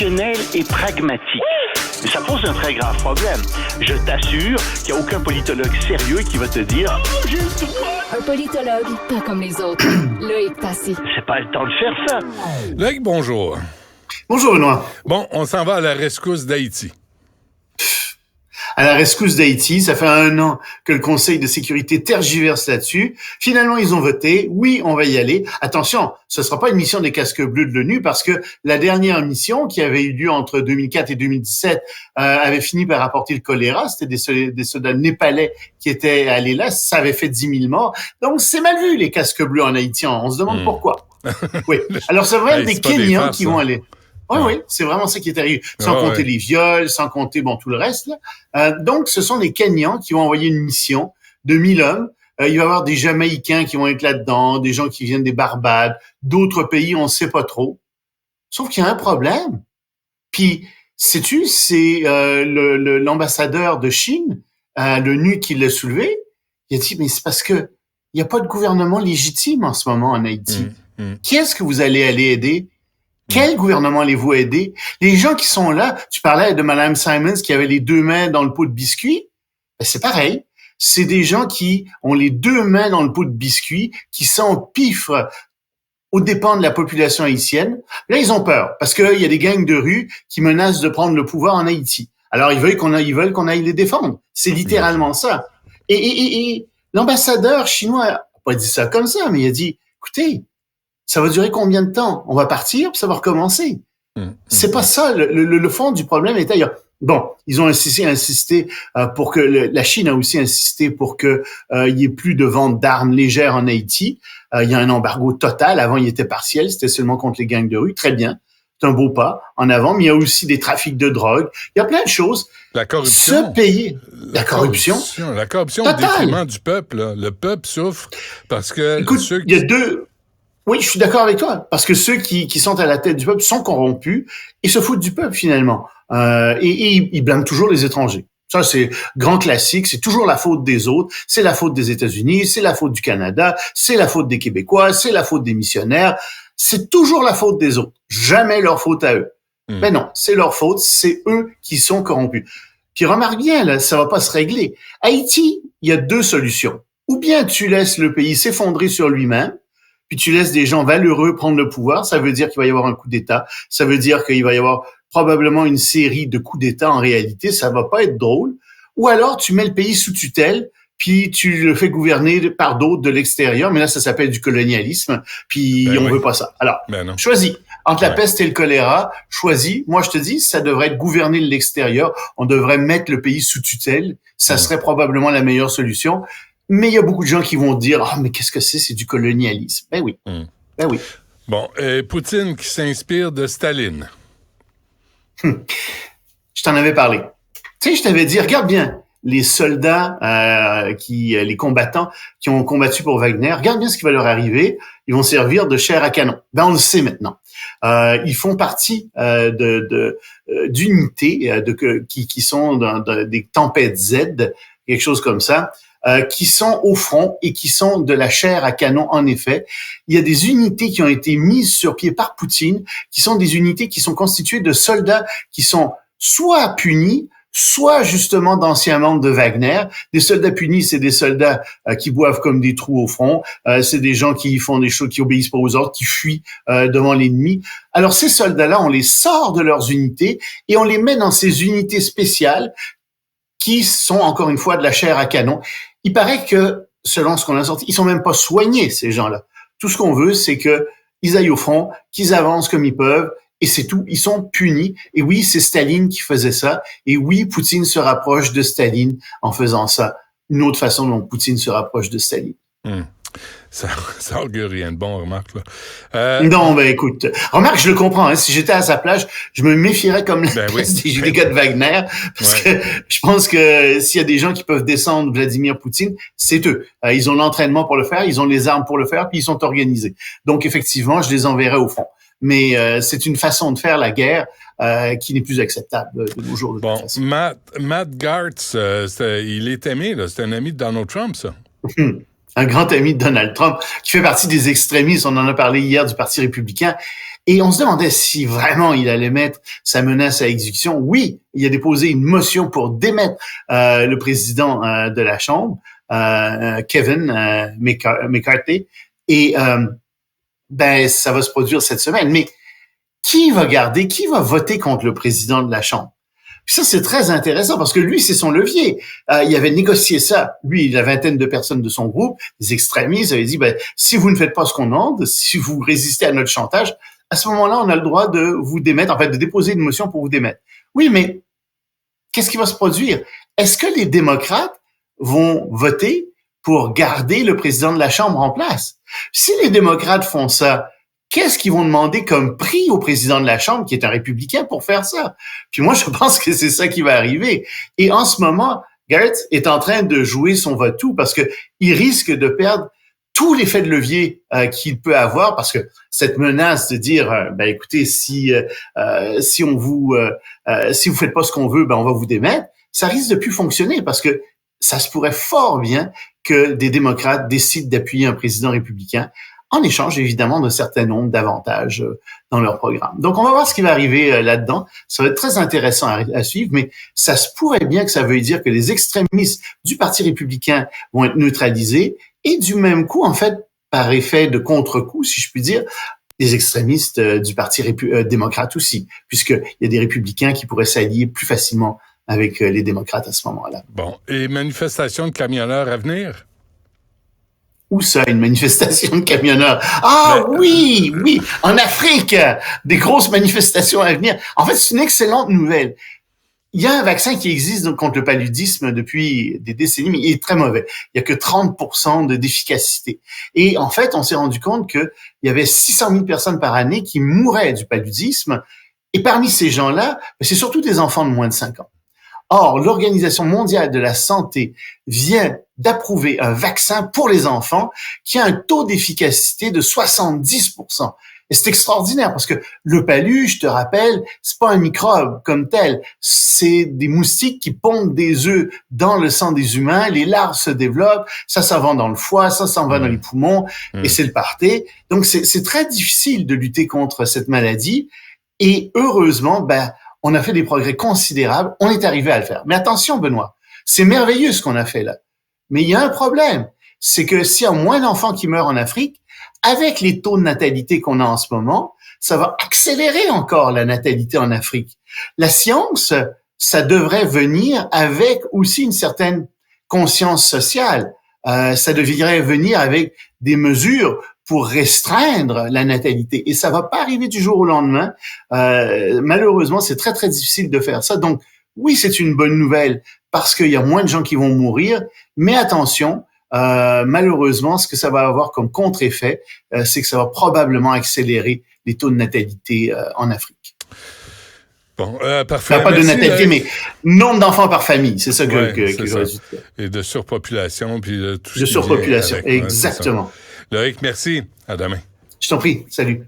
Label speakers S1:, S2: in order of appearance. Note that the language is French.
S1: Et pragmatique. Mais ça pose un très grave problème. Je t'assure qu'il n'y a aucun politologue sérieux qui va te dire « Oh, j'ai le droit! »
S2: Un politologue, pas comme les autres. Loïc Tassi.
S1: C'est pas le temps de faire ça.
S3: Loïc, bonjour.
S4: Bonjour, Benoît.
S3: Bon, on s'en va à la rescousse d'Haïti.
S4: À la rescousse d'Haïti, ça fait 1 an que le Conseil de sécurité tergiverse là-dessus. Finalement, ils ont voté. Oui, on va y aller. Attention, ce sera pas une mission des casques bleus de l'ONU parce que la dernière mission qui avait eu lieu entre 2004 et 2017 avait fini par apporter le choléra. C'était des soldats népalais qui étaient allés là. Ça avait fait 10 000 morts. Donc, c'est mal vu, les casques bleus en Haïti. On se demande pourquoi. Oui. Alors, ça va être des Kenyans qui vont aller. Oui, c'est vraiment ça qui est arrivé. Sans compter les viols, sans compter tout le reste. Là. Donc, ce sont des Kenyans qui vont envoyer une mission de 1000 hommes. Il va y avoir des Jamaïcains qui vont être là-dedans, des gens qui viennent des Barbades, d'autres pays, on ne sait pas trop. Sauf qu'il y a un problème. Puis, sais-tu, c'est l'ambassadeur de Chine à l'ONU qui l'a soulevé. Il a dit, mais c'est parce que il n'y a pas de gouvernement légitime en ce moment en Haïti. Qui est-ce que vous allez aider? Quel gouvernement allez-vous aider? Les gens qui sont là, tu parlais de Mme Simons qui avait les 2 mains dans le pot de biscuits. Ben, c'est pareil. C'est des gens qui ont les 2 mains dans le pot de biscuits, qui s'empiffrent aux dépens de la population haïtienne. Là, ils ont peur parce qu'il y a des gangs de rue qui menacent de prendre le pouvoir en Haïti. Alors, ils veulent qu'on aille les défendre. C'est littéralement ça. Et l'ambassadeur chinois n'a pas dit ça comme ça, mais il a dit, écoutez, ça va durer combien de temps? On va partir, puis ça va recommencer. C'est pas ça. Le fond du problème est ailleurs. Bon, ils ont insisté pour que la Chine a aussi insisté pour que il y ait plus de vente d'armes légères en Haïti. Il y a un embargo total. Avant, il était partiel. C'était seulement contre les gangs de rue. Très bien. C'est un beau pas en avant. Mais il y a aussi des trafics de drogue. Il y a plein de choses.
S3: La corruption.
S4: Ce pays. La corruption.
S3: La corruption au détriment du peuple. Là. Le peuple souffre parce que...
S4: Écoute, il y a deux... Oui, je suis d'accord avec toi, parce que ceux qui sont à la tête du peuple sont corrompus et se foutent du peuple finalement. Et ils blâment toujours les étrangers. Ça, c'est grand classique, c'est toujours la faute des autres, c'est la faute des États-Unis, c'est la faute du Canada, c'est la faute des Québécois, c'est la faute des missionnaires, c'est toujours la faute des autres, jamais leur faute à eux. Mais non, c'est leur faute, c'est eux qui sont corrompus. Puis remarque bien, là, ça va pas se régler. Haïti, il y a 2 solutions. Ou bien tu laisses le pays s'effondrer sur lui-même, puis tu laisses des gens valeureux prendre le pouvoir, ça veut dire qu'il va y avoir un coup d'État, ça veut dire qu'il va y avoir probablement une série de coups d'État en réalité, ça va pas être drôle. Ou alors tu mets le pays sous tutelle, puis tu le fais gouverner par d'autres de l'extérieur, mais là ça s'appelle du colonialisme, puis on veut pas ça. Alors, choisis. Entre la peste et le choléra, choisis. Moi je te dis, ça devrait être gouverné de l'extérieur, on devrait mettre le pays sous tutelle, ça serait probablement la meilleure solution. Mais il y a beaucoup de gens qui vont dire « Ah, mais qu'est-ce que c'est? C'est du colonialisme. » Ben oui. Ben oui.
S3: Bon, Poutine qui s'inspire de Staline.
S4: Je t'en avais parlé. Tu sais, je t'avais dit, regarde bien, les soldats, les combattants qui ont combattu pour Wagner, regarde bien ce qui va leur arriver. Ils vont servir de chair à canon. Ben, on le sait maintenant. Ils font partie d'unités qui sont dans des tempêtes Z, quelque chose comme ça. Qui sont au front et qui sont de la chair à canon, en effet. Il y a des unités qui ont été mises sur pied par Poutine, qui sont des unités qui sont constituées de soldats qui sont soit punis, soit justement d'anciens membres de Wagner. Des soldats punis, c'est des soldats qui boivent comme des trous au front. C'est des gens qui font des choses, qui obéissent pas aux ordres, qui fuient devant l'ennemi. Alors ces soldats-là, on les sort de leurs unités et on les met dans ces unités spéciales qui sont, encore une fois, de la chair à canon. Il paraît que, selon ce qu'on a sorti, ils sont même pas soignés, ces gens-là. Tout ce qu'on veut, c'est que ils aillent au front, qu'ils avancent comme ils peuvent, et c'est tout. Ils sont punis. Et oui, c'est Staline qui faisait ça. Et oui, Poutine se rapproche de Staline en faisant ça. Une autre façon dont Poutine se rapproche de Staline.
S3: Ça augure rien de bon, remarque. Là.
S4: Non, ben écoute, remarque, je le comprends. Hein, si j'étais à sa plage, je me méfierais comme des gars de Wagner, parce que je pense que s'il y a des gens qui peuvent descendre Vladimir Poutine, c'est eux. Ils ont l'entraînement pour le faire, ils ont les armes pour le faire, puis ils sont organisés. Donc effectivement, je les enverrai au front. Mais c'est une façon de faire la guerre qui n'est plus acceptable de nos jours.
S3: Bon, Matt Gaetz, il est aimé, là. C'est un ami de Donald Trump, ça.
S4: un grand ami de Donald Trump, qui fait partie des extrémistes, on en a parlé hier, du Parti républicain, et on se demandait si vraiment il allait mettre sa menace à exécution. Oui, il a déposé une motion pour démettre le président de la Chambre, Kevin McCarthy, et ça va se produire cette semaine. Mais qui va voter contre le président de la Chambre? Puis ça, c'est très intéressant parce que lui, c'est son levier. Il avait négocié ça. Lui, la vingtaine de personnes de son groupe, les extrémistes, avaient dit, si vous ne faites pas ce qu'on demande, si vous résistez à notre chantage, à ce moment-là, on a le droit de vous démettre, de déposer une motion pour vous démettre. Oui, mais qu'est-ce qui va se produire? Est-ce que les démocrates vont voter pour garder le président de la Chambre en place? Si les démocrates font ça, qu'est-ce qu'ils vont demander comme prix au président de la Chambre, qui est un républicain, pour faire ça? Puis moi, je pense que c'est ça qui va arriver. Et en ce moment, Garrett est en train de jouer son va-tout parce que il risque de perdre tout l'effet de levier qu'il peut avoir, parce que cette menace de dire, écoutez, si vous faites pas ce qu'on veut, on va vous démettre, ça risque de plus fonctionner parce que ça se pourrait fort bien que des démocrates décident d'appuyer un président républicain en échange, évidemment, d'un certain nombre d'avantages dans leur programme. Donc, on va voir ce qui va arriver là-dedans. Ça va être très intéressant à suivre, mais ça se pourrait bien que ça veuille dire que les extrémistes du Parti républicain vont être neutralisés et du même coup, en fait, par effet de contre-coup, si je puis dire, les extrémistes du Parti démocrate aussi, puisqu'il y a des républicains qui pourraient s'allier plus facilement avec les démocrates à ce moment-là.
S3: Bon. Et manifestation de camionneurs à venir?
S4: Où ça, une manifestation de camionneurs? Oui! En Afrique, des grosses manifestations à venir. En fait, c'est une excellente nouvelle. Il y a un vaccin qui existe contre le paludisme depuis des décennies, mais il est très mauvais. Il y a que 30% d'efficacité. Et en fait, on s'est rendu compte qu'il y avait 600 000 personnes par année qui mouraient du paludisme. Et parmi ces gens-là, c'est surtout des enfants de moins de 5 ans. Or, l'Organisation mondiale de la santé vient d'approuver un vaccin pour les enfants qui a un taux d'efficacité de 70%. Et c'est extraordinaire parce que le palu, je te rappelle, c'est pas un microbe comme tel. C'est des moustiques qui pondent des œufs dans le sang des humains, les larves se développent, ça s'en va dans le foie, ça s'en va dans les poumons, et c'est le party. Donc, c'est très difficile de lutter contre cette maladie. Et heureusement, on a fait des progrès considérables, on est arrivé à le faire. Mais attention, Benoît, c'est merveilleux ce qu'on a fait là. Mais il y a un problème, c'est que s'il y a moins d'enfants qui meurent en Afrique, avec les taux de natalité qu'on a en ce moment, ça va accélérer encore la natalité en Afrique. La science, ça devrait venir avec aussi une certaine conscience sociale. Ça devrait venir avec des mesures pour restreindre la natalité. Et ça va pas arriver du jour au lendemain. Malheureusement, c'est très, très difficile de faire ça. Donc, oui, c'est une bonne nouvelle parce qu'il y a moins de gens qui vont mourir. Mais attention, malheureusement, ce que ça va avoir comme contre-effet, c'est que ça va probablement accélérer les taux de natalité en Afrique.
S3: Bon, parfait.
S4: Pas de natalité, mais nombre d'enfants par famille, c'est ça que je veux dire.
S3: Et de surpopulation, puis de tout
S4: de surpopulation, exactement.
S3: Loïc, merci. À demain.
S4: Je t'en prie. Salut.